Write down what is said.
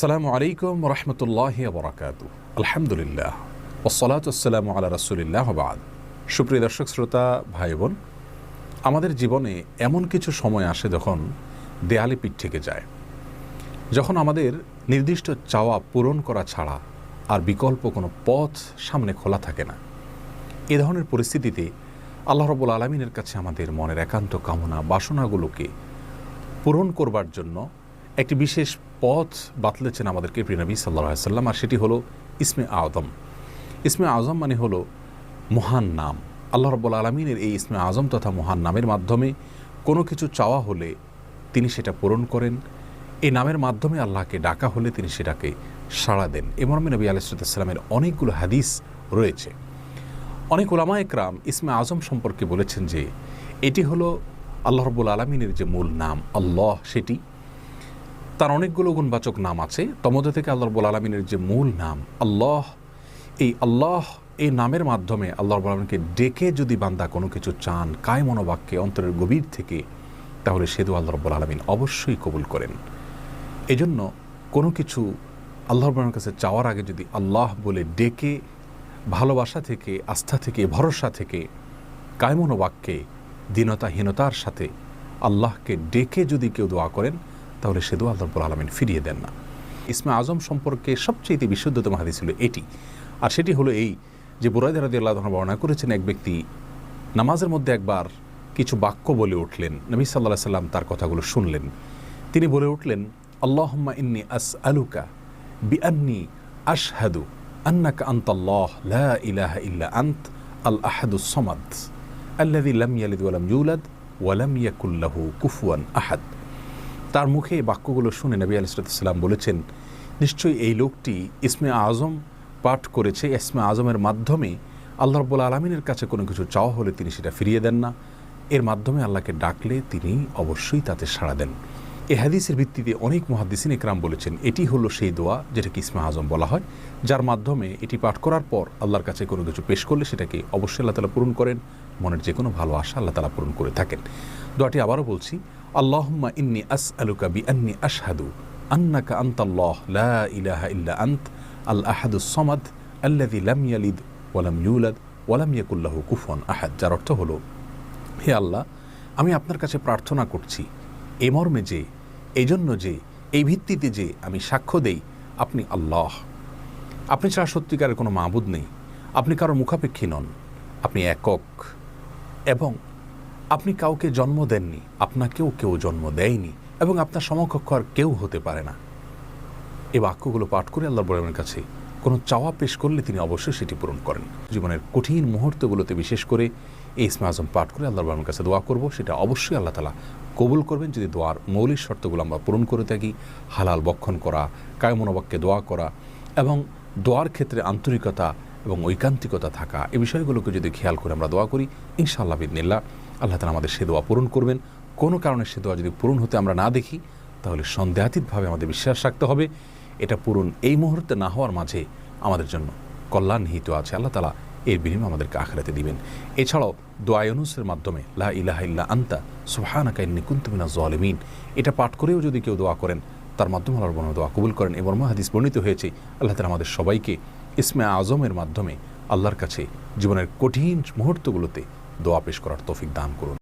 আসসালামু আলাইকুম রহমতুল্লাহি ওয়া বারাকাতুহু। আলহামদুলিল্লাহ ওয়াসসালাতু ওয়াসসালামু আলা রাসূলিল্লাহ ওয়া বা'দ। সুপ্রিয় দর্শক শ্রোতা ভাই বোন, আমাদের জীবনে এমন কিছু সময় আসে যখন দেয়ালে পিঠ থেকে যায়, যখন আমাদের নির্দিষ্ট চাওয়া পূরণ করা ছাড়া আর বিকল্প কোনো পথ সামনে খোলা থাকে না। এ ধরনের পরিস্থিতিতে আল্লাহ রাব্বুল আলামিনের কাছে আমাদের মনের একান্ত কামনা বাসনাগুলোকে পূরণ করবার জন্য একটি বিশেষ পথ বাতলেছেন আমাদেরকে প্রিয় নবী সাল্লাল্লাহু আলাইহি ওয়াসাল্লাম, আর সেটি হলো ইসমে আযম। ইসমে আযম মানে হলো মহান নাম। আল্লাহ রাব্বুল আলামিনের এই ইসমে আযম তথা মহান নামের মাধ্যমে কোনো কিছু চাওয়া হলে তিনি সেটা পূরণ করেন। এই নামের মাধ্যমে আল্লাহকে ডাকা হলে তিনি সেটাকে সাড়া দেন। এ মর্মে নবী আলাইহিস সালামের অনেকগুলো হাদিস রয়েছে। অনেক উলামা একরাম ইসমে আযম সম্পর্কে বলেছেন যে এটি হলো আল্লাহ রাব্বুল আলামিনের যে মূল নাম আল্লাহ, সেটি তার অনেকগুলো গুণবাচক নাম আছে। তমধ্যে থেকে আল্লাহ রাব্বুল আলামিনের যে মূল নাম আল্লাহ, এই নামের মাধ্যমে আল্লাহ রাব্বুল আলামিনকে ডেকে যদি বান্দা কোনো কিছু চান কায় মনোবাক্যে অন্তরের গভীর থেকে, তাহলে সে দোয়া আল্লাহ রাব্বুল আলামিন অবশ্যই কবুল করেন। এজন্য কোনো কিছু আল্লাহ রাব্বুল আলামিনের কাছে চাওয়ার আগে যদি আল্লাহ বলে ডেকে ভালোবাসা থেকে, আস্থা থেকে, ভরসা থেকে, কায় মনোবাক্যে দীনতাহীনতার সাথে আল্লাহকে ডেকে যদি কেউ দোয়া করেন, তাহলে সে দোয়া আল্লাহ রাব্বুল আলামিন ফিরিয়ে দেন না। ইসমে আযম সম্পর্কে সবচেয়ে বিশুদ্ধতম হাদিস ছিল এটি, আর সেটি হলো এই যে বুরায়দা রাদিয়াল্লাহু আনহু বর্ণনা করেছেন, এক ব্যক্তি নামাজের মধ্যে একবার কিছু বাক্য বলে উঠলেন। নবী সাল্লাল্লাহু আলাইহি সাল্লাম তার কথাগুলো শুনলেন। তিনি বলে উঠলেন, আল্লাহুম্মা ইন্নী আসআলুকা বিআন্নী আশহাদু আন্নাকা আনতাল্লাহ লা ইলাহা ইল্লা আনত আল আহাদুস সামাদ আল্লাযী লাম ইয়ালিদ ওয়া লাম ইউলাদ ওয়া লাম ইয়াকুল লাহু কুফুয়ান আহাদ। তার মুখে এই বাক্যগুলো শুনে নবী আলাইহিস সালাম বলেছেন, নিশ্চয়ই এই লোকটি ইসমে আযম পাঠ করেছে। ইসমে আযমের মাধ্যমে আল্লাহ রাব্বুল আলামিনের কাছে কোনো কিছু চাওয়া হলে তিনি সেটা ফিরিয়ে দেন না। এর মাধ্যমে আল্লাহকে ডাকলে তিনি অবশ্যই তাতে সাড়া দেন। এই হাদিসের ভিত্তিতে অনেক মুহাদ্দিসিন ইকরাম বলেছেন এটি হলো সেই দোয়া যেটাকে ইসমে আযম বলা হয়, যার মাধ্যমে এটি পাঠ করার পর আল্লাহর কাছে কোনো কিছু পেশ করলে সেটাকে অবশ্যই আল্লাহ তাআলা পূরণ করেন। মনের যে কোনো ভালো আশা আল্লাহ তাআলা পূরণ করে থাকেন। দোয়াটি আবারও বলছি, আল্লাহুম্মা ইন্নী আসআলুকা বিআন্নী আশহাদু আন্নাকা আনতাল্লাহ লা ইলাহা ইল্লা আনত আল আহাদুস সামাদ আল্লাযী লাম ইয়ালিদ ওয়া লাম ইউলাদ ওয়া লাম ইয়াকুল লাহু কুফুয়ান আহাদ। যার অর্থ হলো, হে আল্লাহ, আমি আপনার কাছে প্রার্থনা করছি এই মর্মে যে, এই জন্য যে, এই ভিত্তিতে যে আমি সাক্ষ্য দেই আপনি আল্লাহ, আপনি ছাড়া সত্যিকারের কোনো মাবুদ নেই, আপনি কারো মুখাপেক্ষী নন, আপনি একক, এবং আপনি কাউকে জন্ম দেননি, আপনাকেও কেউ জন্ম দেয়নি, এবং আপনার সমকক্ষ আর কেউ হতে পারে না। এই বাক্যগুলো পাঠ করে আল্লাহর বড়ের কাছে কোনো চাওয়া পেশ করলে তিনি অবশ্যই সেটি পূরণ করেন। জীবনের কঠিন মুহূর্তগুলোতে বিশেষ করে এই ইসমে আযম পাঠ করে আল্লাহর বড়ের কাছে দোয়া করব, সেটা অবশ্যই আল্লাহ তাআলা কবুল করবেন যদি দোয়ার মৌলিক শর্তগুলো আমরা পূরণ করে থাকি। হালাল বক্ষণ করা, কায় মনোবাক্যে দোয়া করা, এবং দোয়ার ক্ষেত্রে আন্তরিকতা এবং ঐকান্তিকতা থাকা, এই বিষয়গুলোকে যদি খেয়াল করে আমরা দোয়া করি, ইনশাআল্লাহ বিইذনিল্লাহ আল্লাহ তাআলা আমাদের সে দোয়া পূরণ করবেন। কোনো কারণে সে দোয়া যদি পূরণ হতে আমরা না দেখি, তাহলে সন্দেহাতীতভাবে আমাদের বিশ্বাস রাখতে হবে এটা পূরণ এই মুহূর্তে না হওয়ার মাঝে আমাদের জন্য কল্যাণ নিহিত আছে। আল্লাহ তাআলা এর বিনিময়ে আমাদেরকে আখিরাতে দিবেন। এছাড়াও দোয়া ইউনুসের মাধ্যমে লা ইলাহা ইল্লা আনতা সুবহানাকা ইন্নী কুনতু মিনাজ জালিমিন, এটা পাঠ করেও যদি কেউ দোয়া করেন, তার মাধ্যমে আল্লাহর বড় দোয়া কবুল করেন। এবং হাদিস বর্ণিত হয়েছে আল্লাহ তাআলা আমাদের সবাইকে ইসমে আযমের মাধ্যমে আল্লাহর কাছে জীবনের কঠিন মুহূর্তগুলোতে দোয়া পেশ করার তৌফিক দান করুন।